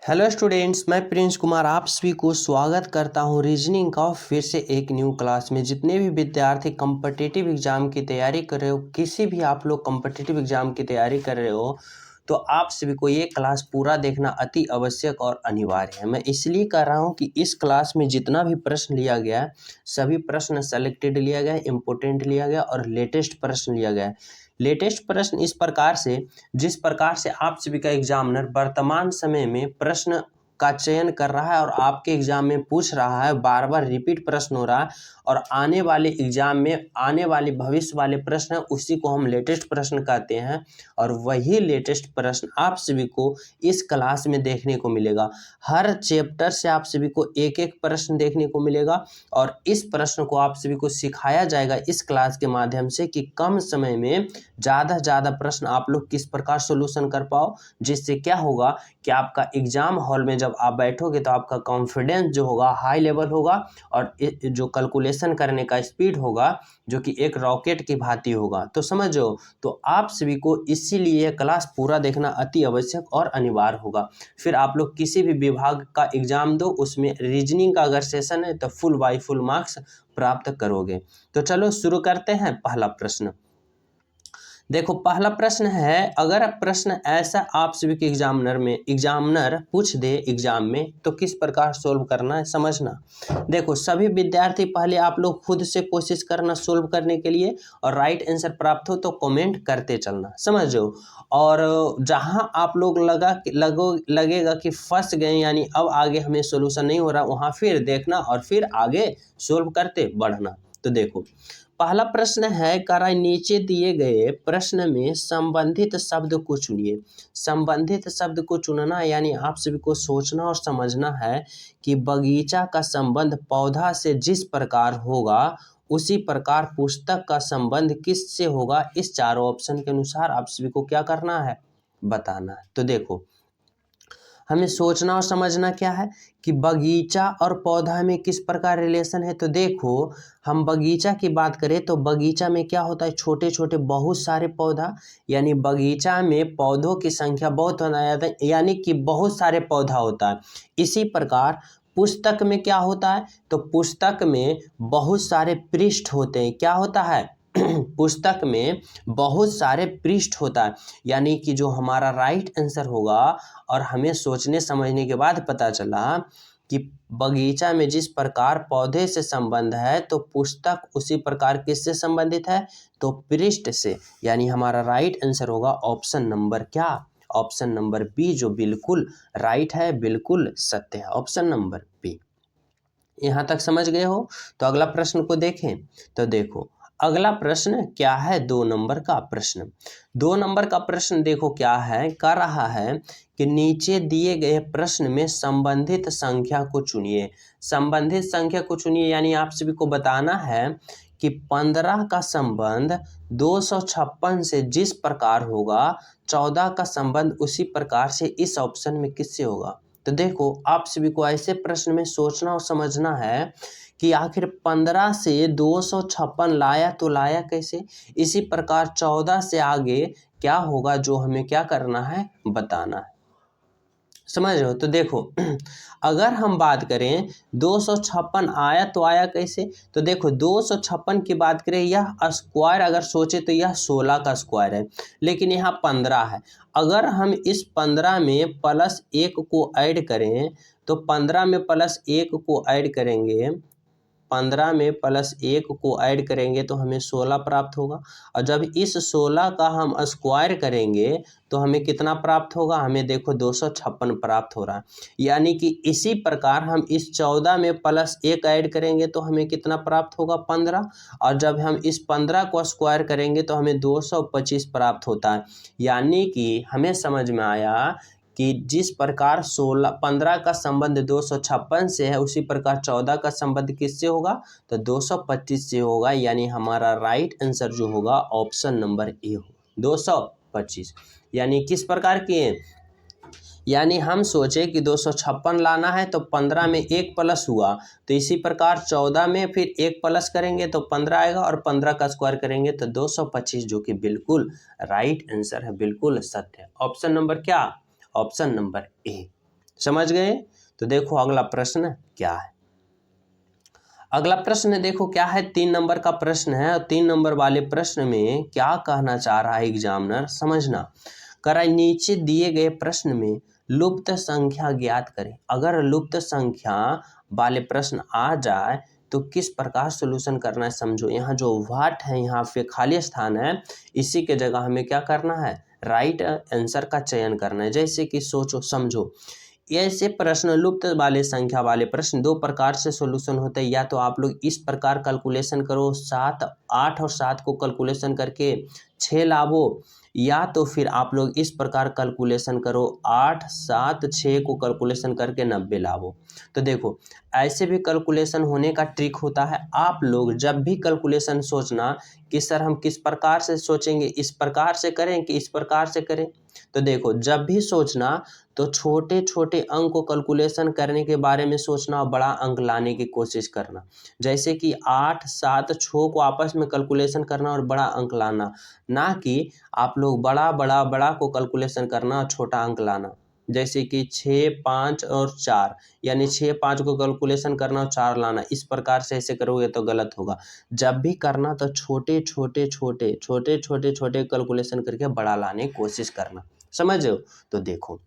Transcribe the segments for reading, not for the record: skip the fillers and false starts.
Hello students, मैं Prince Kumar आप सभी को स्वागत करता हूं रीजनिंग का फिर से एक न्यू क्लास में। जितने भी विद्यार्थी कॉम्पिटिटिव एग्जाम की तैयारी कर रहे हो, किसी भी आप लोग कॉम्पिटिटिव एग्जाम की तैयारी कर रहे हो, तो आप सभी को ये क्लास पूरा देखना अति आवश्यक और अनिवार्य है। मैं इसलिए कर रहा हूँ कि इस क्लास में जितना भी प्रश्न लिया गया है, सभी प्रश्न सेलेक्टेड लिया गया है, इम्पोर्टेंट लिया गया और लेटेस्ट प्रश्न लिया गया है। लेटेस्ट प्रश्न इस प्रकार से, जिस प्रकार से आप सभी का एग्जामिनर वर्तमान समय में प्रश्न का चयन कर रहा है और आपके एग्जाम में पूछ रहा है, बार बार रिपीट प्रश्न हो रहा है और आने वाले एग्जाम में आने वाले भविष्य वाले प्रश्न है, उसी को हम लेटेस्ट प्रश्न कहते हैं। और वही लेटेस्ट प्रश्न आप सभी को इस क्लास में देखने को मिलेगा। हर चैप्टर से आप सभी को एक एक प्रश्न देखने को मिलेगा और इस प्रश्न को आप सभी को सिखाया जाएगा इस क्लास के माध्यम से कि कम समय में ज़्यादा से ज़्यादा प्रश्न आप लोग किस प्रकार सोल्यूशन कर पाओ, जिससे क्या होगा कि आपका एग्जाम हॉल में जब आप बैठोगे तो आपका कॉन्फिडेंस जो होगा हाई लेवल होगा और जो कैलकुलेशन करने का स्पीड होगा जो कि एक रॉकेट की भांति होगा। तो समझो, तो आप सभी को इसीलिए यह क्लास पूरा देखना अति आवश्यक और अनिवार्य होगा। फिर आप लोग किसी भी विभाग का एग्जाम दो, उसमें रीजनिंग का अगर सेशन है तो फुल बाई फुल मार्क्स प्राप्त करोगे। तो चलो शुरू करते हैं। पहला प्रश्न देखो, पहला प्रश्न है, अगर प्रश्न ऐसा आप सभी के एग्जामिनर पूछ दे एग्जाम में तो किस प्रकार सोल्व करना है, समझना। देखो, सभी विद्यार्थी पहले आप लोग खुद से कोशिश करना सोल्व करने के लिए, और राइट आंसर प्राप्त हो तो कमेंट करते चलना, समझो। और जहां आप लोग लगेगा कि फंस गए, यानी अब आगे हमें सोल्यूशन नहीं हो रहा, वहां फिर देखना और फिर आगे सोल्व करते बढ़ना। तो देखो, पहला प्रश्न है, कराई नीचे दिए गए प्रश्न में संबंधित शब्द को चुनिए। संबंधित शब्द को चुनना यानी आप सभी को सोचना और समझना है कि बगीचा का संबंध पौधा से जिस प्रकार होगा उसी प्रकार पुस्तक का संबंध किससे होगा। इस चारों ऑप्शन के अनुसार आप सभी को क्या करना है, बताना है। तो देखो, हमें सोचना और समझना क्या है कि बगीचा और पौधा में किस प्रकार रिलेशन है। तो देखो, हम बगीचा की बात करें तो बगीचा में क्या होता है, छोटे छोटे बहुत सारे पौधा, यानी बगीचा में पौधों की संख्या बहुत होना है, यानी कि बहुत सारे पौधा होता है। इसी प्रकार पुस्तक में क्या होता है, तो पुस्तक में बहुत सारे पृष्ठ होते हैं। क्या होता है पुस्तक में बहुत सारे पृष्ठ होता है, यानी कि जो हमारा राइट आंसर होगा। और हमें सोचने समझने के बाद पता चला कि बगीचा में जिस प्रकार पौधे से संबंध है तो पुस्तक उसी प्रकार किससे संबंधित है, तो पृष्ठ से। यानी हमारा राइट आंसर होगा ऑप्शन नंबर क्या, ऑप्शन नंबर बी, जो बिल्कुल राइट है, बिल्कुल सत्य है, ऑप्शन नंबर बी। यहाँ तक समझ गए हो। तो अगला प्रश्न को देखें। तो देखो, अगला प्रश्न क्या है, 2 नंबर का प्रश्न। 2 नंबर का प्रश्न देखो क्या है, कर रहा है कि नीचे दिए गए प्रश्न में संबंधित संख्या को चुनिए। संबंधित संख्या को चुनिए यानी आप सभी को बताना है कि 15 का संबंध 256 से जिस प्रकार होगा, 14 का संबंध उसी प्रकार से इस ऑप्शन में किससे होगा। तो देखो, आप सभी को ऐसे प्रश्न में सोचना और समझना है कि आखिर 15 से 256 लाया तो लाया कैसे। इसी प्रकार 14 से आगे क्या होगा, जो हमें क्या करना है, बताना है, समझ रहे हो। तो देखो, अगर हम बात करें 256 आया तो आया कैसे, तो देखो 256 की बात करें, यह स्क्वायर अगर सोचे तो यह 16 का स्क्वायर है, लेकिन यहाँ 15 है। अगर हम इस 15 में +1 को ऐड करें तो 15 में +1 को ऐड करेंगे, 15 में +1 को ऐड करेंगे तो हमें 16 प्राप्त होगा। और जब इस 16 का हम स्क्वायर करेंगे तो हमें कितना प्राप्त होगा, हमें देखो 256 प्राप्त हो रहा है। यानी कि इसी प्रकार हम इस 14 में +1 ऐड करेंगे तो हमें कितना प्राप्त होगा, 15। और जब हम इस 15 को स्क्वायर करेंगे तो हमें 225 प्राप्त होता है। यानी कि हमें समझ में आया कि जिस प्रकार 15 का संबंध 256 से है, उसी प्रकार 14 का संबंध किससे होगा, तो 225 से होगा। यानी हमारा राइट आंसर जो होगा ऑप्शन नंबर ए हो, 225। यानी किस प्रकार के, यानी हम सोचे कि 256 लाना है तो 15 में 1 प्लस हुआ, तो इसी प्रकार 14 में फिर 1 प्लस करेंगे तो 15 आएगा, और 15 का स्क्वायर करेंगे तो 225, जो कि बिल्कुल राइट आंसर है, बिल्कुल सत्य है। ऑप्शन नंबर क्या, ऑप्शन नंबर ए। समझ गए। तो देखो अगला प्रश्न क्या है। अगला प्रश्न देखो क्या है, 3 नंबर का प्रश्न है और 3 नंबर वाले प्रश्न में क्या कहना चाह रहा है एग्जामिनर, समझना। करा नीचे दिए गए प्रश्न में लुप्त संख्या ज्ञात करें। अगर लुप्त संख्या वाले प्रश्न आ जाए तो किस प्रकार सॉल्यूशन करना है समझो। यहाँ जो व्हाट है यहाँ पे खाली स्थान है, इसी के जगह हमें क्या करना है, राइट आंसर का चयन करना है। जैसे कि सोचो समझो, ऐसे प्रश्न लुप्त वाले संख्या वाले प्रश्न 2 प्रकार से सॉल्यूशन होते हैं। या तो आप लोग इस प्रकार कैलकुलेशन करो, 8 और 7 को कैलकुलेशन करके 6 लावो, या तो फिर आप लोग इस प्रकार कैलकुलेशन करो, 8 7 6 को कैलकुलेशन करके 90 लावो। तो देखो ऐसे भी कैलकुलेशन होने का ट्रिक होता है। आप लोग जब भी कैलकुलेशन सोचना कि सर हम किस प्रकार से सोचेंगे, इस प्रकार से करें कि इस प्रकार से करें, तो देखो जब भी सोचना तो छोटे छोटे अंक को कैलकुलेशन करने के बारे में सोचना और बड़ा अंक लाने की कोशिश करना। जैसे कि 8 7 6 को आपस में कैलकुलेशन करना और बड़ा अंक लाना, ना कि आप लोग बड़ा को कैलकुलेशन करना और छोटा अंक लाना। जैसे कि 6 5 और 4, यानी 6 5 को कैलकुलेशन करना और 4 लाना, इस प्रकार से ऐसे करोगे तो गलत होगा। जब भी करना तो छोटे छोटे कैलकुलेशन करके बड़ा लाने की कोशिश करना, समझ रहे हो। तो देखो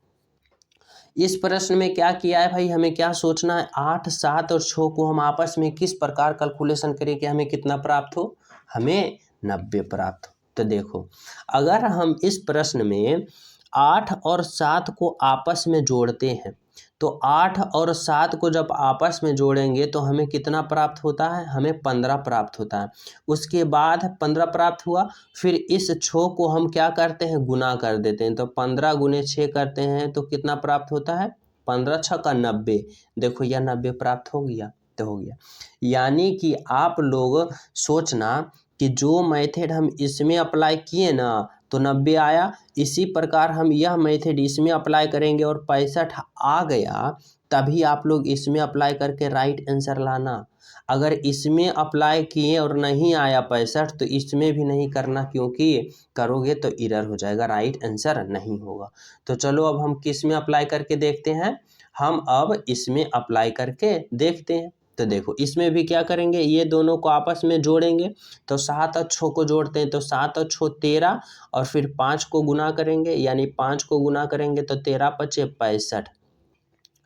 इस प्रश्न में क्या किया है भाई, हमें क्या सोचना है, 8 7 और 6 को हम आपस में किस प्रकार कैलकुलेशन करें कि हमें कितना प्राप्त हो, हमें 90 प्राप्त हो। तो देखो अगर हम इस प्रश्न में 8 और 7 को आपस में जोड़ते हैं तो 8 और 7 को जब आपस में जोड़ेंगे तो हमें कितना प्राप्त होता है, हमें 15 प्राप्त होता है। उसके बाद 15 प्राप्त हुआ, फिर इस 6 को हम क्या करते हैं, गुना कर देते हैं। तो 15 गुने 6 करते हैं तो कितना प्राप्त होता है, 15 6 90। देखो यह 90 प्राप्त हो गया, तो हो गया। यानी कि आप लोग सोचना कि जो मेथड हम इसमें अप्लाई किए ना तो 90 आया, इसी प्रकार हम यह मेथड इसमें अप्लाई करेंगे और 65 आ गया, तभी आप लोग इसमें अप्लाई करके राइट आंसर लाना। अगर इसमें अप्लाई किए और नहीं आया 65 तो इसमें भी नहीं करना, क्योंकि करोगे तो एरर हो जाएगा, राइट आंसर नहीं होगा। तो चलो अब हम किस में अप्लाई करके देखते हैं, हम अब इसमें अप्लाई करके देखते हैं। तो देखो इसमें भी क्या करेंगे, ये दोनों को आपस में जोड़ेंगे। तो 7 और 6 को जोड़ते हैं तो 7 और 6 13, और फिर 5 को गुना करेंगे, यानी 5 को गुना करेंगे तो 13 5 65।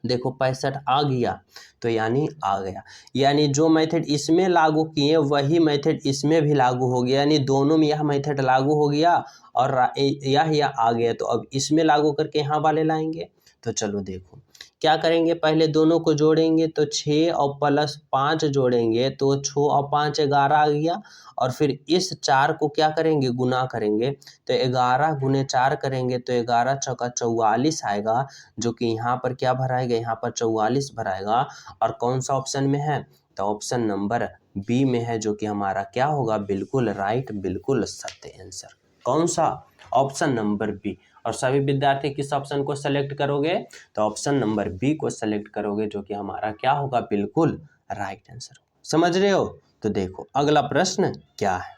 देखो 65 आ गया, तो यानी आ गया। यानी जो मेथड इसमें लागू किए वही मेथड इसमें भी लागू हो गया, यानी दोनों में यह मेथड लागू हो गया और यह आ गया। तो अब इसमें लागू करके यहाँ वाले लाएंगे। तो चलो देखो क्या करेंगे, पहले दोनों को जोड़ेंगे तो 6 और प्लस 5 जोड़ेंगे तो 6 और 5 11 आ गया, और फिर इस 4 को क्या करेंगे, गुना करेंगे। तो 11 गुने 4 करेंगे तो 11 चौका 44 आएगा, जो कि यहाँ पर क्या भराएगा, यहाँ पर 44 भराएगा। और कौन सा ऑप्शन में है, तो ऑप्शन नंबर बी में है, जो कि हमारा क्या होगा, बिल्कुल राइट, बिल्कुल सत्य आंसर। कौन सा, ऑप्शन नंबर बी। और सभी विद्यार्थी किस ऑप्शन को सेलेक्ट करोगे, तो ऑप्शन नंबर बी को सेलेक्ट करोगे, जो कि हमारा क्या होगा, बिल्कुल राइट आंसर। समझ रहे हो। तो देखो अगला प्रश्न क्या है।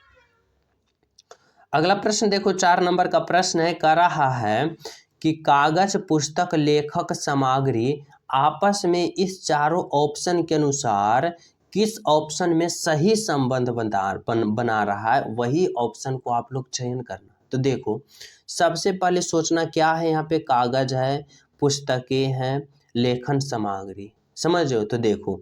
अगला प्रश्न देखो 4 नंबर का प्रश्न है, कह रहा है कि कागज, पुस्तक, लेखक, सामग्री आपस में इस चारों ऑप्शन के अनुसार किस ऑप्शन में सही संबंध बना रहा है, वही ऑप्शन को आप लोग चयन करना। तो देखो सबसे पहले सोचना क्या है, यहाँ पे कागज है, पुस्तकें हैं, लेखन सामग्री, समझ रहे हो। तो देखो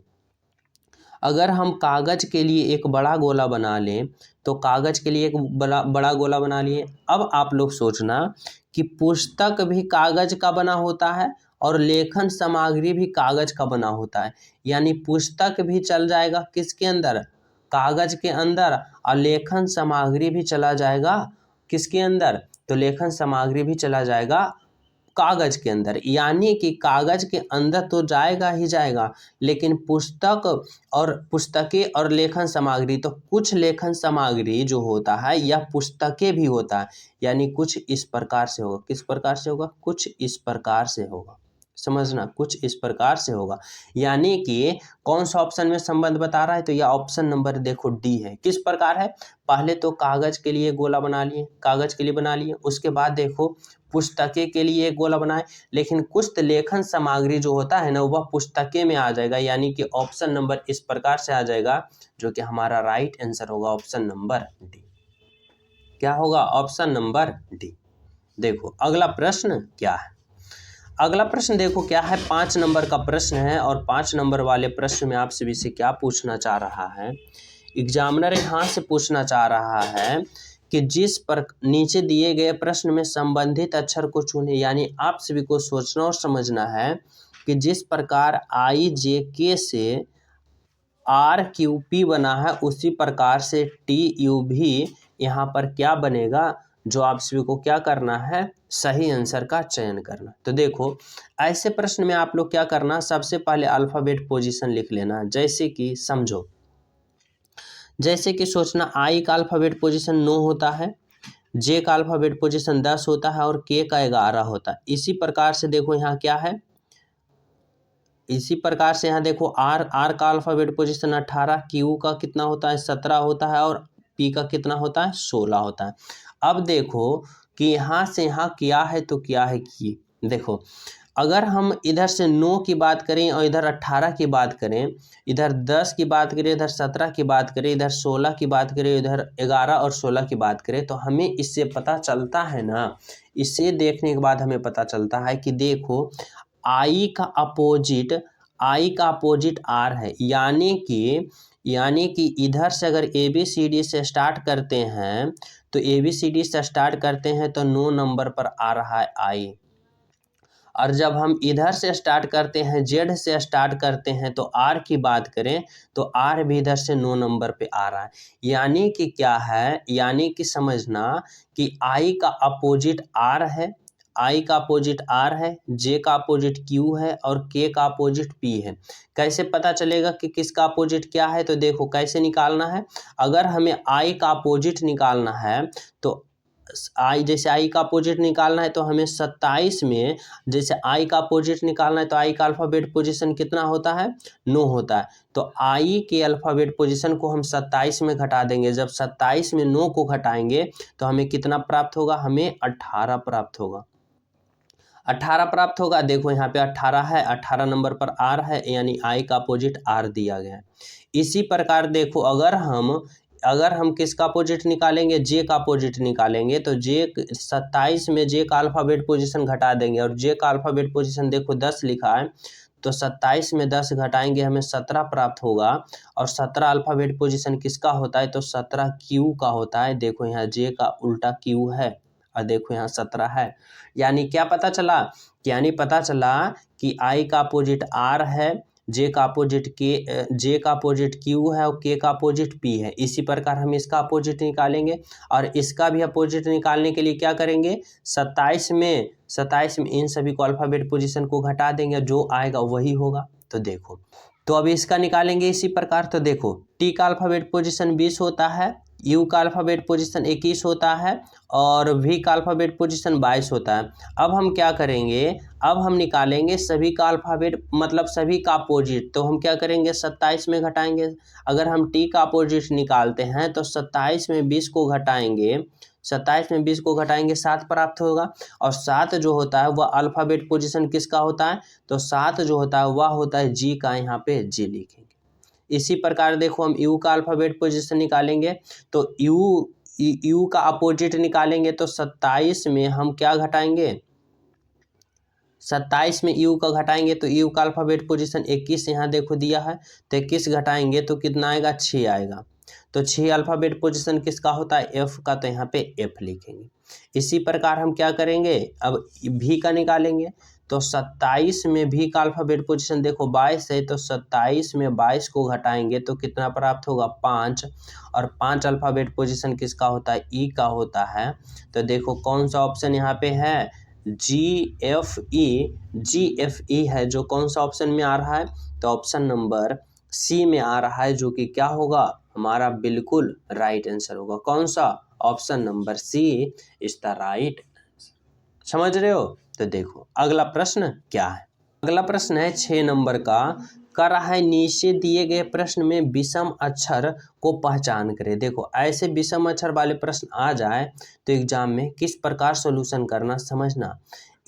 अगर हम कागज के लिए एक बड़ा गोला बना लें, तो कागज के लिए एक बड़ा गोला बना लिए। अब आप लोग सोचना कि पुस्तक भी कागज का बना होता है और लेखन सामग्री भी कागज का बना होता है, यानी पुस्तक भी चल जाएगा किसके अंदर, कागज के अंदर, और लेखन सामग्री भी चला जाएगा किसके अंदर, तो लेखन सामग्री भी चला जाएगा कागज के अंदर। यानी कि कागज के अंदर तो जाएगा ही जाएगा, लेकिन पुस्तक और पुस्तकें और लेखन सामग्री, तो कुछ लेखन सामग्री जो होता है यह पुस्तकें भी होता है, यानी कुछ इस प्रकार से होगा, किस प्रकार से होगा, कुछ इस प्रकार से होगा। समझना, कुछ इस प्रकार से होगा। यानी कि कौन सा ऑप्शन में संबंध बता रहा है, तो यह ऑप्शन नंबर देखो डी है। किस प्रकार है, पहले तो कागज के लिए गोला बना लिए, कागज के लिए बना लिए, उसके बाद देखो पुस्तकें के लिए एक गोला बनाए, लेकिन कुछ लेखन सामग्री जो होता है ना वह पुस्तकें में आ जाएगा, यानी कि ऑप्शन नंबर इस प्रकार से आ जाएगा, जो कि हमारा राइट आंसर होगा ऑप्शन नंबर डी। क्या होगा, ऑप्शन नंबर डी। देखो अगला प्रश्न क्या है, अगला प्रश्न देखो क्या है, 5 नंबर का प्रश्न है, और 5 नंबर वाले प्रश्न में आपसे से क्या पूछना चाह रहा है, एग्जामिनर यहाँ से पूछना चाह रहा है कि जिस पर नीचे दिए गए प्रश्न में संबंधित अक्षर को चुने, यानी आप सभी को सोचना और समझना है कि जिस प्रकार आई जे के से आर क्यू पी बना है, उसी प्रकार से टी यू भी यहाँ पर क्या बनेगा, जो आप सभी को क्या करना है, सही आंसर का चयन करना। तो देखो ऐसे प्रश्न में आप लोग क्या करना, सबसे पहले अल्फ़ाबेट पोजीशन लिख लेना। जैसे कि समझो, जैसे कि सोचना आई का अल्फ़ाबेट पोजीशन 9 होता है, जे का अल्फ़ाबेट पोजीशन 10 होता है और के का 11 होता है। इसी प्रकार से देखो यहाँ क्या है, इसी प्रकार से यहाँ देखो आर का अल्फ़ाबेट पोजीशन 18, क्यू का कितना होता है 17 होता है, और पी का कितना होता है 16 होता है। अब देखो कि यहाँ से यहाँ क्या है, तो क्या है कि देखो अगर हम इधर से 9 की बात करें और इधर 18 की बात करें, इधर 10 की बात करें, इधर 17 की बात करें, इधर 16 की बात करें, इधर 11 और 16 की बात करें, तो हमें इससे पता चलता है ना, इसे देखने के बाद हमें पता चलता है कि देखो आई का अपोजिट आर है, यानी कि इधर से अगर ए बी सी डी से स्टार्ट करते हैं, तो ए बी सी डी से स्टार्ट करते हैं तो 9 नंबर पर आ रहा है आई, और जब हम इधर से स्टार्ट करते हैं, जेड से स्टार्ट करते हैं, तो आर की बात करें तो आर भी इधर से 9 नंबर पे आ रहा है। यानी कि क्या है, यानी कि समझना कि आई का अपोजिट आर है, आई का अपोजिट आर है, जे का अपोजिट क्यू है, और के का अपोजिट पी है। कैसे पता चलेगा कि किसका अपोजिट क्या है, तो देखो कैसे निकालना है। अगर हमें आई का अपोजिट निकालना है, तो आई जैसे आई का अपोजिट निकालना है, तो हमें 27 में जैसे आई का अपोजिट निकालना है, तो आई का अल्फ़ाबेट पोजीशन कितना होता है 9 होता है, तो आई के अल्फ़ाबेट पोजीशन को हम 27 में घटा देंगे। जब 27 में 9 को घटाएंगे तो हमें कितना प्राप्त होगा, हमें 18 प्राप्त होगा, 18 प्राप्त होगा। देखो यहाँ पे 18 है, 18 नंबर पर आर है, यानी आई का अपोजिट आर दिया गया है। इसी प्रकार देखो अगर हम किसका अपोजिट निकालेंगे, जे का अपोजिट निकालेंगे, तो जे 27 में जे का अल्फ़ाबेट पोजीशन घटा देंगे, और जे का अल्फ़ाबेट पोजीशन देखो 10 लिखा है, तो 27 में 10 घटाएंगे हमें 17 प्राप्त होगा, और 17 अल्फ़ाबेट पोजीशन किसका होता है, तो 17 क्यू का होता है। देखो यहाँ जे का उल्टा क्यू है, और देखो यहाँ 17 है। यानी क्या पता चला, यानी पता चला कि आई का अपोजिट आर है, जे का अपोजिट क्यू है, और के का अपोजिट पी है। इसी प्रकार हम इसका अपोजिट निकालेंगे, और इसका भी अपोजिट निकालने के लिए क्या करेंगे, 27 में इन सभी को अल्फ़ाबेट पोजीशन को घटा देंगे, जो आएगा वही होगा। तो देखो, तो अब इसका निकालेंगे इसी प्रकार। तो देखो टी का अल्फ़ाबेट पोजीशन 20 होता है, यू का अल्फ़ाबेट पोजीशन 21 होता है, और वी का अल्फ़ाबेट पोजीशन 22 होता है। अब हम क्या करेंगे, अब हम निकालेंगे सभी का अल्फ़ाबेट, मतलब सभी का अपोजिट। तो हम क्या करेंगे, 27 में घटाएंगे। अगर हम टी का अपोजिट निकालते हैं तो 27 में 20 को घटाएंगे, 27 में 20 को घटाएंगे 7 प्राप्त होगा, और 7 जो होता है वह अल्फ़ाबेट पोजीशन किसका होता है, तो 7 जो होता है वह होता है जी का, यहाँ पे जी लिखेंगे। इसी प्रकार देखो हम यू का अल्फ़ाबेट पोजीशन निकालेंगे, तो यू का अपोजिट निकालेंगे, तो 27 में हम क्या घटाएंगे, 27 में यू का घटाएंगे, तो यू का अल्फ़ाबेट पोजीशन 21 यहाँ देखो दिया है, तो 21 घटाएंगे तो कितना आएगा, 6 आएगा। तो 6 अल्फ़ाबेट पोजीशन किसका होता है, एफ का, तो यहाँ पे एफ लिखेंगे। इसी प्रकार हम क्या करेंगे, अब भी का निकालेंगे, तो 27 में भी का अल्फ़ाबेट पोजीशन देखो 22 है, तो 27 में 22 को घटाएंगे तो कितना प्राप्त होगा, 5, और 5 अल्फ़ाबेट पोजीशन किसका होता है, ई का होता है। तो देखो कौन सा ऑप्शन यहाँ पे है, जी एफ ई है, जो कौन सा ऑप्शन में आ रहा है, तो ऑप्शन नंबर सी में आ रहा है, जो कि क्या होगा, हमारा बिल्कुल राइट आंसर होगा। कौन सा, option number C is the right. समझ रहे हो। तो देखो अगला प्रश्न क्या है, अगला प्रश्न है 6 नंबर का, कर रहा है नीचे दिए गए प्रश्न में विषम अक्षर को पहचान करें। देखो ऐसे विषम अक्षर वाले प्रश्न आ जाए तो एग्जाम में किस प्रकार सॉल्यूशन करना समझना।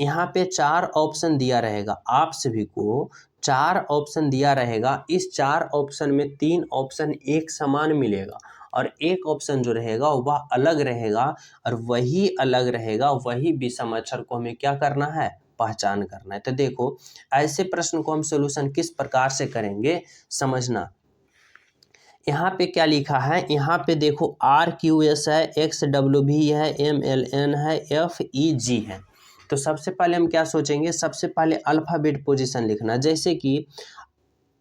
यहाँ पे 4 ऑप्शन दिया रहेगा, आप सभी को 4 ऑप्शन दिया रहेगा। इस 4 ऑप्शन में 3 ऑप्शन एक समान मिलेगा और एक ऑप्शन जो रहेगा वह अलग रहेगा, और वही अलग रहेगा वही विषम अक्षर को हमें क्या करना है, पहचान करना है। तो देखो ऐसे प्रश्न को हम सॉल्यूशन किस प्रकार से करेंगे समझना। यहाँ पे क्या लिखा है, यहाँ पे देखो RQS है, XWV है, MLN है, FEG है। तो सबसे पहले हम क्या सोचेंगे, सबसे पहले अल्फ़ाबेट पोजीशन लिखना। जैसे कि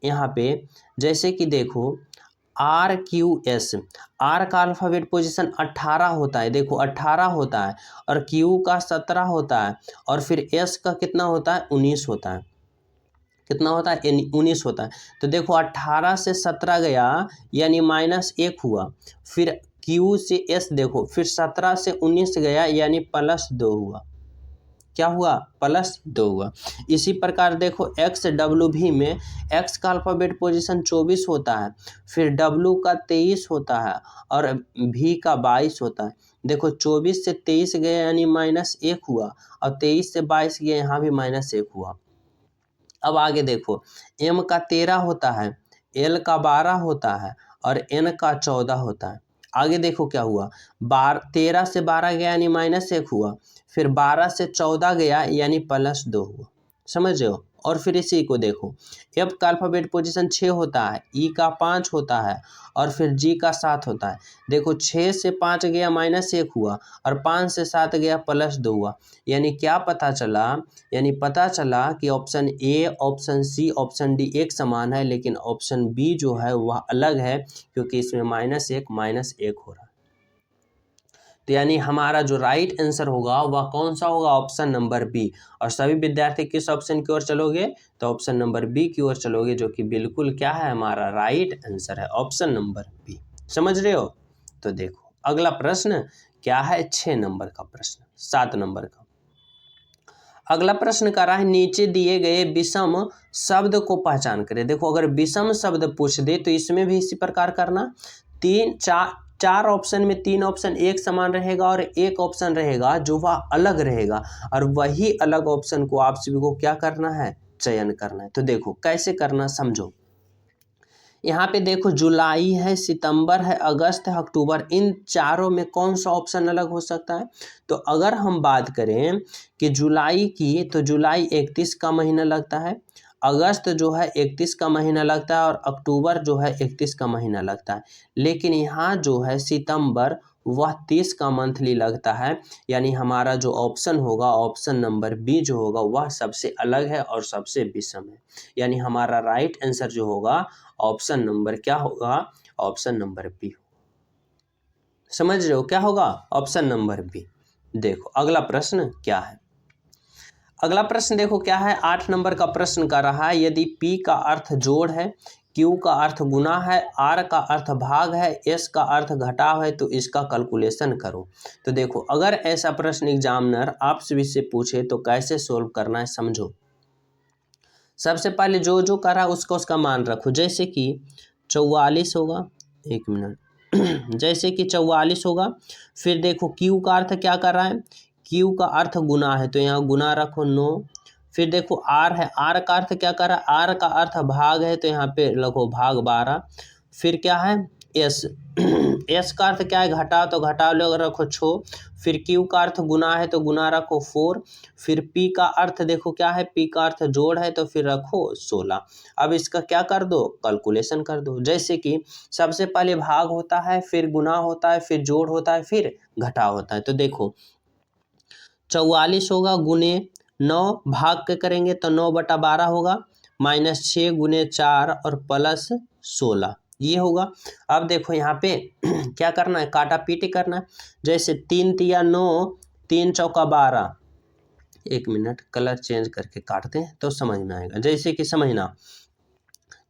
यहाँ पे जैसे कि देखो RQS, R का अल्फ़ाबेट पोजीशन 18 होता है, देखो 18 होता है, और Q का 17 होता है, और फिर S का कितना होता है, 19 होता है। कितना होता है, 19 होता है। तो देखो 18 से 17 गया यानी -1 हुआ, फिर Q से S देखो, फिर 17 से 19 गया यानी +2 हुआ। क्या हुआ, +2 हुआ। इसी प्रकार देखो XWV में X का अल्फ़ाबेट पोजीशन 24 होता है, फिर W का 23 होता है, और V का 22 होता है। देखो 24 से 23 गया यानी -1 हुआ, और 23 से 22 गया यहाँ भी -1 हुआ। अब आगे देखो M का 13 होता है, L का 12 होता है, और N का 14 होता है। आगे देखो क्या हुआ, 13 से 12 गया यानी -1 हुआ, फिर 12 से 14 गया यानी +2 हुआ। समझ रहे हो। और फिर इसी को देखो, F का अल्फ़ाबेट पोजीशन 6 होता है, E का 5 होता है, और फिर G का 7 होता है। देखो 6 से 5 गया -1 हुआ, और 5 से 7 गया +2 हुआ। यानी क्या पता चला, यानी पता चला कि option A, option C, option D एक समान है, लेकिन ऑप्शन बी जो है वह अलग है, क्योंकि इसमें -1 हो रहा है। तो यानी हमारा जो राइट आंसर होगा वह कौन सा होगा, ऑप्शन नंबर बी। और सभी विद्यार्थी किस ऑप्शन की ओर चलोगे, तो ऑप्शन नंबर बी की ओर चलोगे, जो कि बिल्कुल क्या है, हमारा राइट आंसर है, ऑप्शन नंबर बी। समझ रहे हो। तो देखो अगला प्रश्न क्या है, 6 नंबर का प्रश्न, 7 नंबर का। अगला प्रश्न कर रहा है नीचे दिए गए विषम शब्द को पहचान करें। देखो अगर विषम शब्द पूछ दे तो इसमें भी इसी प्रकार करना। 4 ऑप्शन में 3 ऑप्शन एक समान रहेगा, और एक ऑप्शन रहेगा जो वह अलग रहेगा, और वही अलग ऑप्शन को आप सभी को क्या करना है, चयन करना है। तो देखो कैसे करना समझो। यहाँ पे देखो जुलाई है, सितंबर है, अगस्त है, अक्टूबर, इन चारों में कौन सा ऑप्शन अलग हो सकता है। तो अगर हम बात करें कि जुलाई की, तो जुलाई 31 का महीना लगता है, अगस्त जो है 31 का महीना लगता है, और अक्टूबर जो है 31 का महीना लगता है। लेकिन यहाँ जो है सितंबर वह 30 का मंथली लगता है। यानी हमारा जो ऑप्शन होगा, ऑप्शन नंबर बी जो होगा वह सबसे अलग है और सबसे विषम है। यानी हमारा राइट आंसर जो होगा ऑप्शन नंबर क्या होगा, ऑप्शन नंबर बी। समझ रहे हो क्या होगा, ऑप्शन नंबर बी। देखो अगला प्रश्न क्या है, अगला प्रश्न देखो क्या है, 8 नंबर का प्रश्न कर रहा है यदि P का अर्थ जोड़ है, Q का अर्थ गुना है, R का अर्थ भाग है, S का अर्थ घटाव है, तो इसका कैलकुलेशन करो। तो देखो अगर ऐसा प्रश्न एग्जामिनर आप सभी से पूछे तो कैसे सोल्व करना है समझो। सबसे पहले जो जो करा उसका उसका मान रखो। जैसे कि 44 होगा, 1 मिनट जैसे कि 44 होगा, फिर देखो Q का अर्थ क्या कर रहा है, Q का अर्थ गुना है, तो यहाँ गुना रखो 9। फिर देखो R है, R का अर्थ क्या कर रहा है, R का अर्थ भाग है, तो यहाँ पे रखो भाग 12। फिर क्या है S, S का अर्थ क्या है, घटाव, तो घटाव लोग रखो 6। फिर Q का अर्थ गुना है, तो गुना रखो 4। फिर P का अर्थ देखो क्या है, P का अर्थ जोड़ है, तो फिर रखो 16। अब इसका क्या कर दो, कैलकुलेशन कर दो। जैसे कि सबसे पहले भाग होता है, फिर गुना होता है, फिर जोड़ होता है, फिर घटाव होता है। तो देखो 44 होगा गुने 9, भाग के करेंगे तो 9/12 होगा, -6 गुने 4 और +16 ये होगा। अब देखो यहाँ पे क्या करना है, काटा पीटी करना है। जैसे 3 तिया 9, 3 चौका 12, 1 मिनट कलर चेंज करके काटते हैं तो समझ में आएगा। जैसे कि समझना,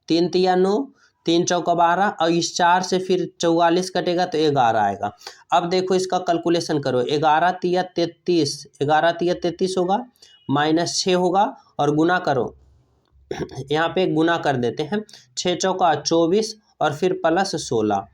3 तिया 9, 3 चौका 12, और इस 4 से फिर 44 कटेगा तो 11 आएगा। अब देखो इसका कैलकुलेशन करो, 11 तिया 33, 11 तिया 33 होगा, -6 होगा, और गुना करो यहाँ पे गुना कर देते हैं, 6 चौका 24 और फिर प्लस 16।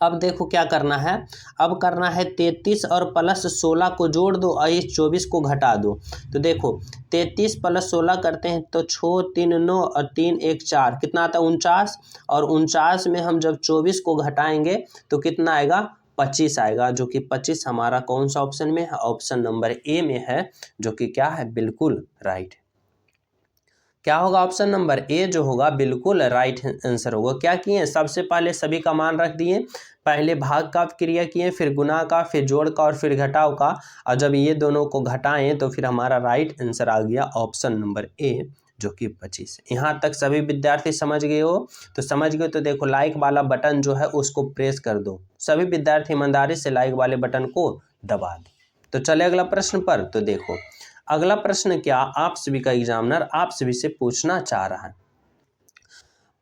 अब देखो क्या करना है, अब करना है 33 और प्लस 16 को जोड़ दो और इस 24 को घटा दो। तो देखो 33 प्लस 16 करते हैं तो 6 3 9 और 3 1 4, कितना आता है 49, और 49 में हम जब 24 को घटाएंगे तो कितना आएगा 25 आएगा, जो कि 25 हमारा कौन सा ऑप्शन में है, ऑप्शन नंबर ए में है, जो कि क्या है बिल्कुल राइट। क्या होगा ऑप्शन नंबर ए जो होगा बिल्कुल राइट आंसर होगा। क्या किए, सबसे पहले सभी का मान रख दिए, पहले भाग का क्रिया किए, फिर गुना का, फिर जोड़ का और फिर घटाव का, और जब ये दोनों को घटाएं तो फिर हमारा राइट आंसर आ गया ऑप्शन नंबर ए, जो कि 25। यहाँ तक सभी विद्यार्थी समझ गए हो? तो समझ गए तो देखो लाइक वाला बटन जो है उसको प्रेस कर दो, सभी विद्यार्थी ईमानदारी से लाइक वाले बटन को दबा दो। तो चले अगला प्रश्न पर। तो देखो अगला प्रश्न क्या आप सभी का एग्जामिनर आप सभी से पूछना चाह रहा है।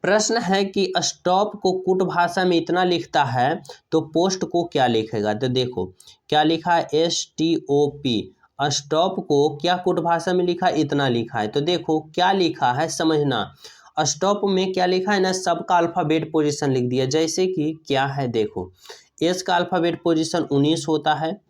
प्रश्न है कि स्टॉप को कूट भाषा में इतना लिखता है तो पोस्ट को क्या लिखेगा। तो देखो क्या लिखा है, STOP, स्टॉप को क्या कूट भाषा में लिखा है, इतना लिखा है। तो देखो क्या लिखा है समझना, स्टॉप में क्या लिखा है ना, सबका अल्फ़ाबेट पोजीशन लिख दिया। जैसे कि क्या है देखो, एस का अल्फ़ाबेट पोजीशन 19 होता है,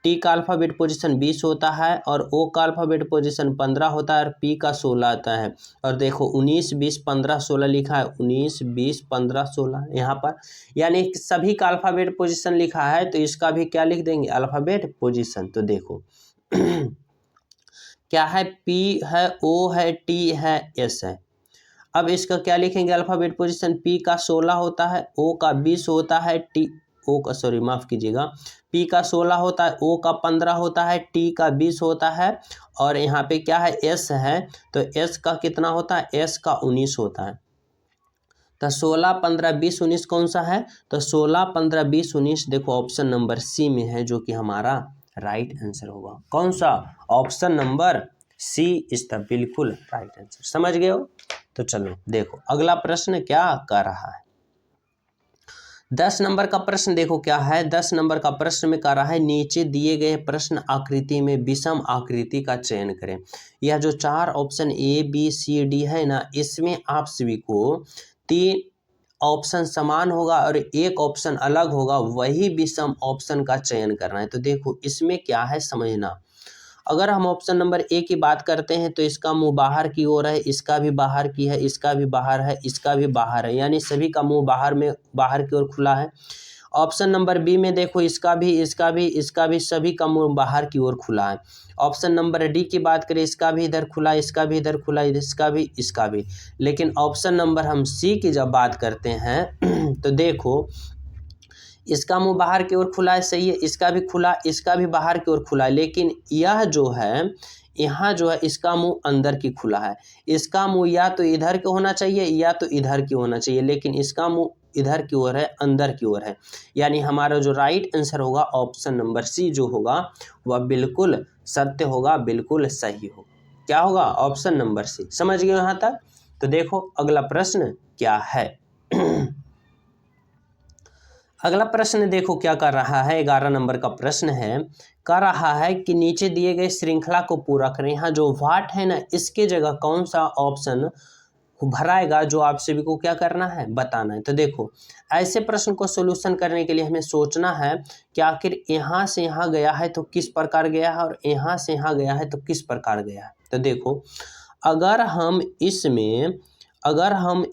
टी का अल्फ़ाबेट पोजीशन 20 होता है, और ओ का अल्फ़ाबेट पोजीशन 15 होता है, और पी का 16 आता है। और देखो 19 20 15 16 लिखा है, 19 20 15 16 यहाँ पर, यानी सभी का अल्फ़ाबेट पोजीशन लिखा है, तो इसका भी क्या लिख देंगे अल्फ़ाबेट पोजीशन। तो देखो क्या है, पी है, ओ है, टी है, एस है। अब इसका क्या लिखेंगे अल्फ़ाबेट पोजीशन, पी का 16 होता है, ओ का 20 होता है, टी ओ का सॉरी माफ़ कीजिएगा, पी का 16 होता है, ओ का 15 होता है, टी का 20 होता है, और यहाँ पे क्या है एस है, तो एस का कितना होता है, एस का 19 होता है। तो 16 15 20 19 कौन सा है, तो 16 15 20 19 देखो ऑप्शन नंबर सी में है, जो कि हमारा राइट आंसर होगा। कौन सा, option number C is the बिल्कुल राइट आंसर। समझ गए हो? तो चलो देखो अगला प्रश्न क्या कर रहा है। 10 नंबर का प्रश्न देखो क्या है, 10 नंबर का प्रश्न में कह रहा है नीचे दिए गए प्रश्न आकृति में विषम आकृति का चयन करें। यह जो 4 ऑप्शन ABCD है ना, इसमें आप सभी को 3 ऑप्शन समान होगा और एक ऑप्शन अलग होगा, वही विषम ऑप्शन का चयन करना है। तो देखो इसमें क्या है समझना, अगर हम ऑप्शन नंबर ए की बात करते हैं तो इसका मुंह बाहर की ओर है, इसका भी बाहर की है, इसका भी बाहर है, इसका भी बाहर है, यानी सभी का मुंह बाहर की ओर खुला है। ऑप्शन नंबर बी में देखो इसका भी, इसका भी, इसका भी, सभी का मुंह बाहर की ओर खुला है। ऑप्शन नंबर डी की बात करें, इसका भी इधर खुला, इसका भी इधर खुला, इसका भी, इसका भी। लेकिन ऑप्शन नंबर हम सी की जब बात करते हैं तो देखो इसका मुंह बाहर की ओर खुला है, सही है, इसका भी खुला, इसका भी बाहर की ओर खुला है, लेकिन यह जो है यहाँ जो है इसका मुंह अंदर की खुला है। इसका मुंह या तो इधर के होना चाहिए या तो इधर की होना चाहिए, लेकिन इसका मुंह इधर की ओर है, अंदर की ओर है, यानी हमारा जो राइट आंसर होगा ऑप्शन नंबर सी जो होगा वह बिल्कुल सत्य होगा, बिल्कुल सही होगा। क्या होगा, ऑप्शन नंबर सी। समझ गए यहाँ तक? तो देखो अगला प्रश्न क्या है। अगला प्रश्न देखो क्या कर रहा है, 11 नंबर का प्रश्न है, कर रहा है कि नीचे दिए गए श्रृंखला को पूरा करें। यहाँ जो व्हाट है ना, इसके जगह कौन सा ऑप्शन भराएगा, जो आप सभी को क्या करना है बताना है। तो देखो ऐसे प्रश्न को सोल्यूशन करने के लिए हमें सोचना है कि आखिर यहाँ से यहाँ गया है तो किस प्रकार गया है, और यहाँ से यहाँ गया है तो किस प्रकार गया है। तो देखो अगर हम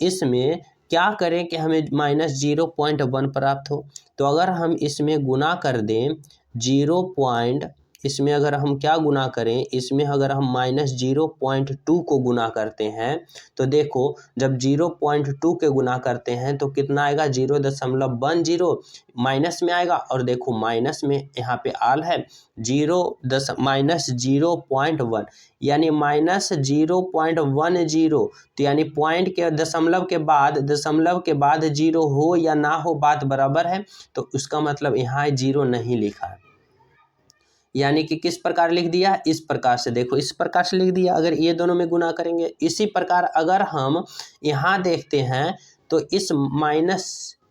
इसमें क्या करें कि हमें -0.1 प्राप्त हो, तो अगर हम इसमें गुना कर दें 0. इसमें अगर हम क्या गुना करें, इसमें अगर हम -0.2 को गुना करते हैं तो देखो जब 0.2 के गुना करते हैं तो कितना आएगा, 0.10 माइनस में आएगा, और देखो माइनस में यहाँ पे आल है -0.1, यानी -0.10, तो यानी पॉइंट के दशमलव के बाद 0 हो या ना हो बात बराबर है, तो उसका मतलब यहाँ 0 नहीं लिखा है, यानी कि किस प्रकार लिख दिया, इस प्रकार से। देखो इस प्रकार से लिख दिया, अगर ये दोनों में गुना करेंगे। इसी प्रकार अगर हम यहाँ देखते हैं तो इस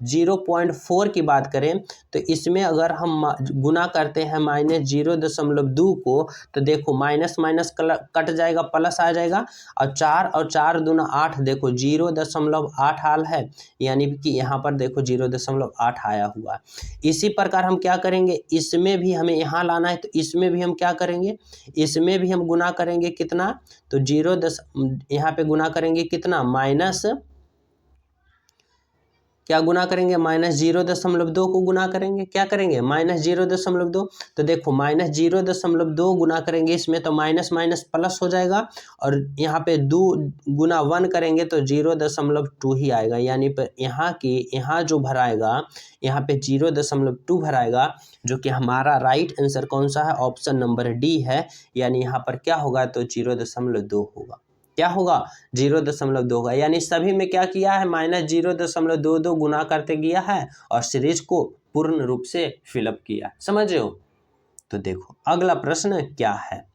0.4 की बात करें तो इसमें अगर हम गुना करते हैं -0.2 को तो देखो माइनस माइनस कट जाएगा, प्लस आ जाएगा, और 4 और 4 दूना 8, देखो 0.8 हाल है, यानी कि यहाँ पर देखो 0.8 आया हुआ है। इसी प्रकार हम क्या करेंगे, इसमें भी हमें यहाँ लाना है तो इसमें भी हम क्या करेंगे, इसमें भी हम गुना करेंगे कितना, तो यहाँ पे गुना करेंगे कितना, माइनस क्या गुना करेंगे, -0.2 को गुना करेंगे, क्या करेंगे -0.2, तो देखो -0.2 गुना करेंगे इसमें तो माइनस माइनस प्लस हो जाएगा, और यहाँ पे 2 गुना 1 करेंगे तो 0.2 ही आएगा, यानी पर यहाँ जो भराएगा यहाँ पे 0.2 भराएगा, जो कि हमारा राइट आंसर कौन सा है, ऑप्शन नंबर डी है, यानी यहाँ पर क्या होगा, तो 0.2 होगा, क्या होगा 0.2 होगा, यानी सभी में क्या किया है, -0.22 गुना करते गया है और सीरीज को पूर्ण रूप से फिलअप किया, समझ रहे हो। तो देखो अगला प्रश्न क्या है,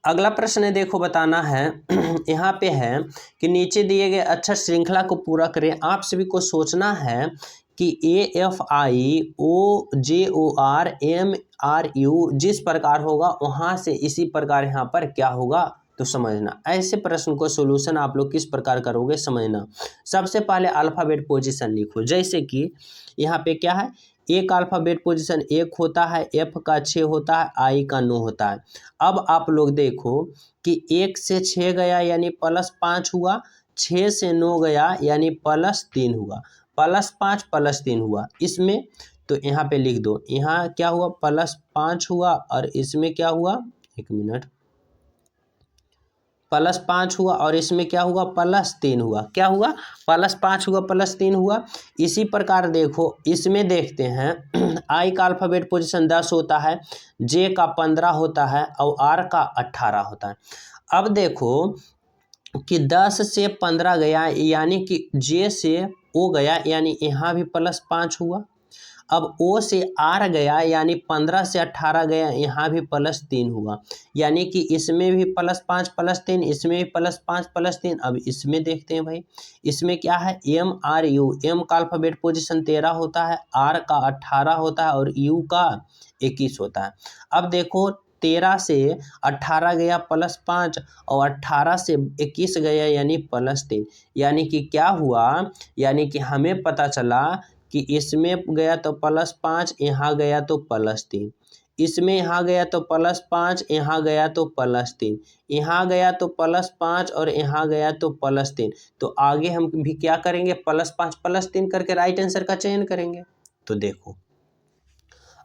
अगला प्रश्न देखो बताना है यहाँ पे है कि नीचे दिए गए अक्षर श्रृंखला को पूरा करें। आप सभी को सोचना है कि AFIOJORMRU जिस प्रकार होगा वहाँ से इसी प्रकार यहाँ पर क्या होगा, तो समझना। ऐसे प्रश्न को सोल्यूशन आप लोग किस प्रकार करोगे समझना। सबसे पहले अल्फ़ाबेट पोजीशन लिखो, जैसे कि यहाँ पे क्या है, ए का अल्फ़ाबेट पोजीशन 1 होता है, एफ का 6 होता है, आई का 9 होता है। अब आप लोग देखो कि 1 से 6 गया यानी +5 हुआ, 6 से 9 गया यानी +3 हुआ, +5 +3 हुआ इसमें, तो यहाँ पे लिख दो, यहाँ क्या हुआ +5 हुआ और इसमें क्या हुआ, एक मिनट, +5 हुआ और इसमें क्या हुआ +3 हुआ, क्या हुआ +5 हुआ +3 हुआ। इसी प्रकार देखो इसमें देखते हैं आई का अल्फ़ाबेट पोजीशन 10 होता है, जे का 15 होता है और आर का 18 होता है। अब देखो कि 10 से 15 गया यानी कि जे से ओ गया यानी यहाँ भी +5 हुआ। अब ओ से आर गया यानी 15 से 18 गया, यहाँ भी +3 हुआ, यानी कि इसमें भी +5 +3, इसमें भी +5 +3। अब इसमें देखते हैं भाई, इसमें क्या है MRU, एम का अल्फ़ाबेट पोजीशन 13 होता है, आर का 18 होता है और यू का 21 होता है। अब देखो 13 से 18 गया +5 और 18 से 21 गया यानी +3, यानी कि क्या हुआ, यानी कि हमें पता चला कि इसमें गया तो +5, यहाँ गया तो +3, इसमें यहाँ गया तो +5, यहाँ गया तो +3, यहाँ गया तो +5 और यहाँ गया तो +3। तो आगे हम भी क्या करेंगे, +5 +3 करके राइट आंसर का चयन करेंगे। तो देखो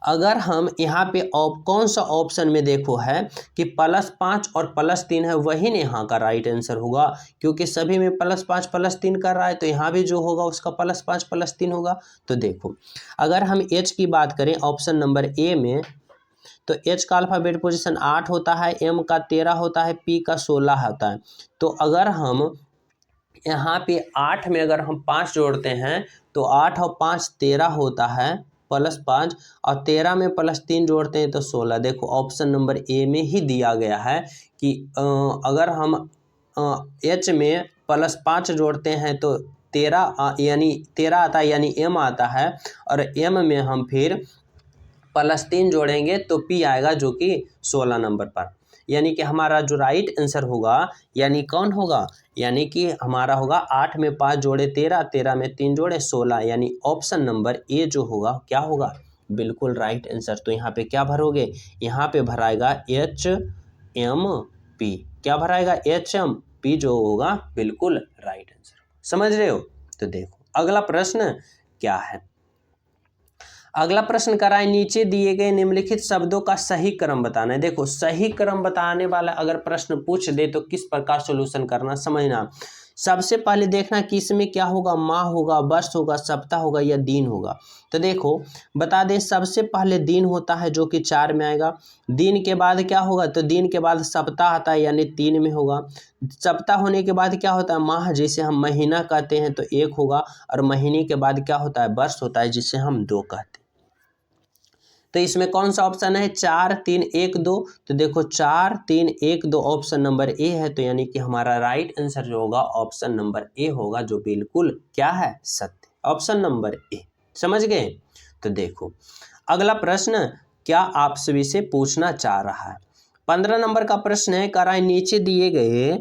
अगर हम यहाँ पे कौन सा ऑप्शन में देखो है कि +5 और +3 है, वही न यहाँ का राइट आंसर होगा, क्योंकि सभी में +5 +3 कर रहा है, तो यहाँ भी जो होगा उसका +5 +3 होगा। तो देखो अगर हम एच की बात करें ऑप्शन नंबर ए में, तो एच का अल्फ़ाबेट पोजीशन 8 होता है, एम का 13 होता है, पी का 16 होता है। तो अगर हम यहाँ पे 8 में अगर हम 5 जोड़ते हैं तो 8 और 5 13 होता है, +5, और 13 में +3 जोड़ते हैं तो 16। देखो ऑप्शन नंबर ए में ही दिया गया है कि अगर हम एच में +5 जोड़ते हैं तो 13 यानी 13 आता है, यानी एम आता है, और एम में हम फिर +3 जोड़ेंगे तो पी आएगा, जो कि 16 नंबर पर, यानी कि हमारा जो राइट आंसर होगा यानी कौन होगा, यानी कि हमारा होगा 8 में 5 जोड़े 13, 13 में 3 जोड़े 16, यानी ऑप्शन नंबर ए जो होगा क्या होगा, बिल्कुल राइट आंसर। तो यहाँ पे क्या भरोगे, यहाँ पे भराएगा HMP, क्या भराएगा HMP जो होगा बिल्कुल राइट आंसर, समझ रहे हो। तो देखो अगला प्रश्न क्या है, अगला प्रश्न कराए नीचे दिए गए निम्नलिखित शब्दों का सही क्रम बताना है। देखो सही क्रम बताने वाला अगर प्रश्न पूछ दे तो किस प्रकार सॉल्यूशन करना समझना। सबसे पहले देखना कि इसमें क्या होगा, माह होगा, वर्ष होगा, सप्ताह होगा या दिन होगा। तो देखो बता दे, सबसे पहले दिन होता है जो कि 4 में आएगा, दिन के बाद क्या होगा, तो दिन के बाद सप्ताह आता है यानी 3 में होगा, सप्ताह होने के बाद क्या होता है, माह जिसे हम महीना कहते हैं तो 1 होगा, और महीने के बाद क्या होता है, वर्ष होता है जिसे हम 2 कहते हैं। तो इसमें कौन सा ऑप्शन है 4 3 1 2। तो देखो 4 3 1 2 ऑप्शन नंबर ए है, तो यानी कि हमारा राइट आंसर जो होगा ऑप्शन नंबर ए होगा, जो बिल्कुल क्या है सत्य, ऑप्शन नंबर ए। समझ गए। तो देखो अगला प्रश्न क्या आप सभी से पूछना चाह रहा है। 15 नंबर का प्रश्न है, कराए नीचे दिए गए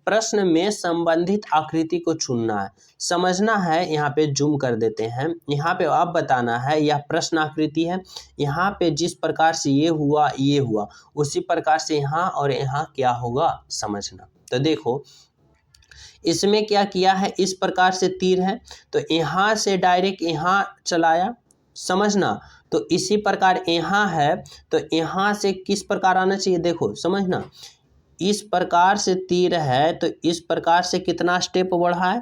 प्रश्न में संबंधित आकृति को चुनना है, समझना है। यहाँ पे जूम कर देते हैं। यहाँ पे आप बताना है यह प्रश्न आकृति है, यहाँ पे जिस प्रकार से ये हुआ उसी प्रकार से यहाँ और यहाँ क्या होगा समझना। तो देखो इसमें क्या किया है, इस प्रकार से तीर है तो यहाँ से डायरेक्ट यहाँ चलाया, समझना। तो इसी प्रकार यहाँ है तो यहाँ से किस प्रकार आना चाहिए, देखो समझना। इस प्रकार से तीर है तो इस प्रकार से कितना स्टेप बढ़ा है,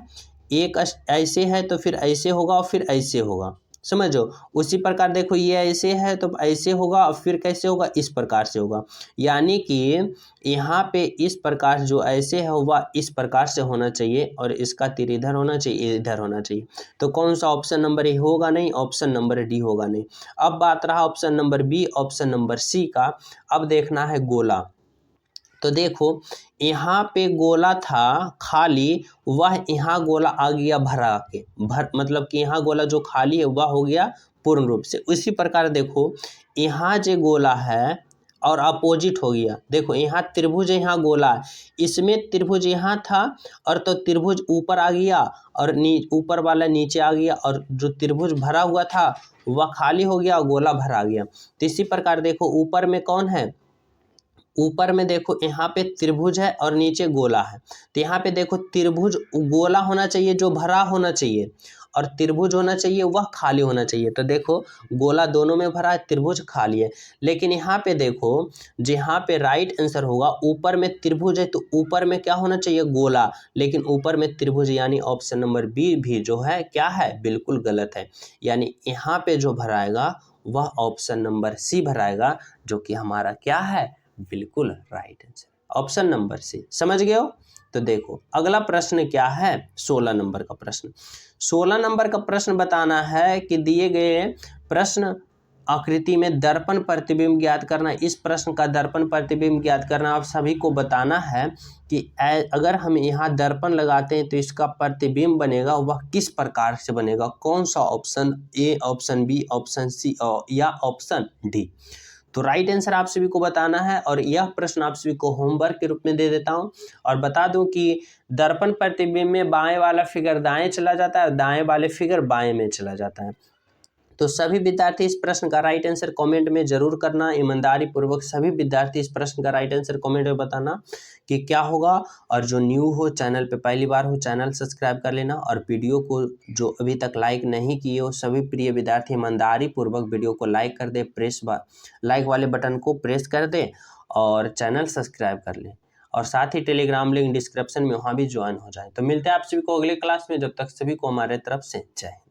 एक ऐसे है तो फिर ऐसे होगा और फिर ऐसे होगा, समझो। उसी प्रकार देखो ये ऐसे है तो ऐसे होगा और फिर कैसे होगा, इस प्रकार से होगा। यानी कि यहाँ पे इस प्रकार जो ऐसे है वह इस प्रकार से होना चाहिए और इसका तीर इधर होना चाहिए, इधर होना चाहिए। तो कौन सा ऑप्शन नंबर ए होगा नहीं, ऑप्शन नंबर डी होगा नहीं। अब बात रहा option number B, option number C का। अब देखना है गोला। तो देखो यहाँ पे गोला था खाली, वह यहाँ गोला आ गया भरा के मतलब कि यहाँ गोला जो खाली है वह हो गया पूर्ण रूप से। उसी प्रकार देखो यहाँ जो गोला है और अपोजिट हो गया, देखो यहाँ त्रिभुज यहाँ गोला है, इसमें त्रिभुज यहाँ था और तो त्रिभुज ऊपर आ गया और ऊपर वाला नीचे आ गया और जो त्रिभुज भरा हुआ था वह खाली हो गया और गोला भरा गया। तो इसी प्रकार देखो ऊपर में कौन है, ऊपर में देखो यहाँ पे त्रिभुज है और नीचे गोला है। तो यहाँ पे देखो त्रिभुज गोला होना चाहिए जो भरा होना चाहिए और त्रिभुज होना चाहिए वह खाली होना चाहिए। तो देखो गोला दोनों में भरा है, त्रिभुज खाली है। लेकिन यहाँ पे देखो जहाँ पे राइट आंसर होगा ऊपर में त्रिभुज है तो ऊपर में क्या होना चाहिए गोला, लेकिन ऊपर में त्रिभुज, यानी ऑप्शन नंबर बी भी जो है क्या है बिल्कुल गलत है। यानी यहाँ पे जो भराएगा वह ऑप्शन नंबर सी भराएगा, जो कि हमारा क्या है बिल्कुल right answer, option number C. समझ गए हो। तो देखो अगला प्रश्न क्या है, 16 नंबर का प्रश्न। 16 नंबर का प्रश्न बताना है कि दिए गए प्रश्न आकृति में दर्पण प्रतिबिंब ज्ञात करना। इस प्रश्न का दर्पण प्रतिबिंब ज्ञात करना आप सभी को बताना है कि अगर हम यहाँ दर्पण लगाते हैं तो इसका प्रतिबिंब बनेगा वह किस प्रकार से बनेगा, कौन सा option A, option B, option C या ऑप्शन डी। तो राइट आंसर आप सभी को बताना है और यह प्रश्न आप सभी को होमवर्क के रूप में दे देता हूं। और बता दूं कि दर्पण प्रतिबिंब में बाएं वाला फिगर दाएं चला जाता है और दाएं वाले फिगर बाएं में चला जाता है। तो सभी विद्यार्थी इस प्रश्न का राइट आंसर कमेंट में जरूर करना। ईमानदारी पूर्वक सभी विद्यार्थी इस प्रश्न का राइट आंसर कमेंट में बताना कि क्या होगा। और जो न्यू हो, चैनल पे पहली बार हो, चैनल सब्सक्राइब कर लेना। और वीडियो को जो अभी तक लाइक नहीं किए हो सभी प्रिय विद्यार्थी ईमानदारी पूर्वक वीडियो को लाइक कर दे, लाइक वाले बटन को प्रेस कर दे और चैनल सब्सक्राइब कर लें। और साथ ही टेलीग्राम लिंक डिस्क्रिप्शन में वहाँ भी ज्वाइन हो जाए। तो मिलते हैं आप सभी को अगले क्लास में, जब तक सभी को हमारे तरफ से जय।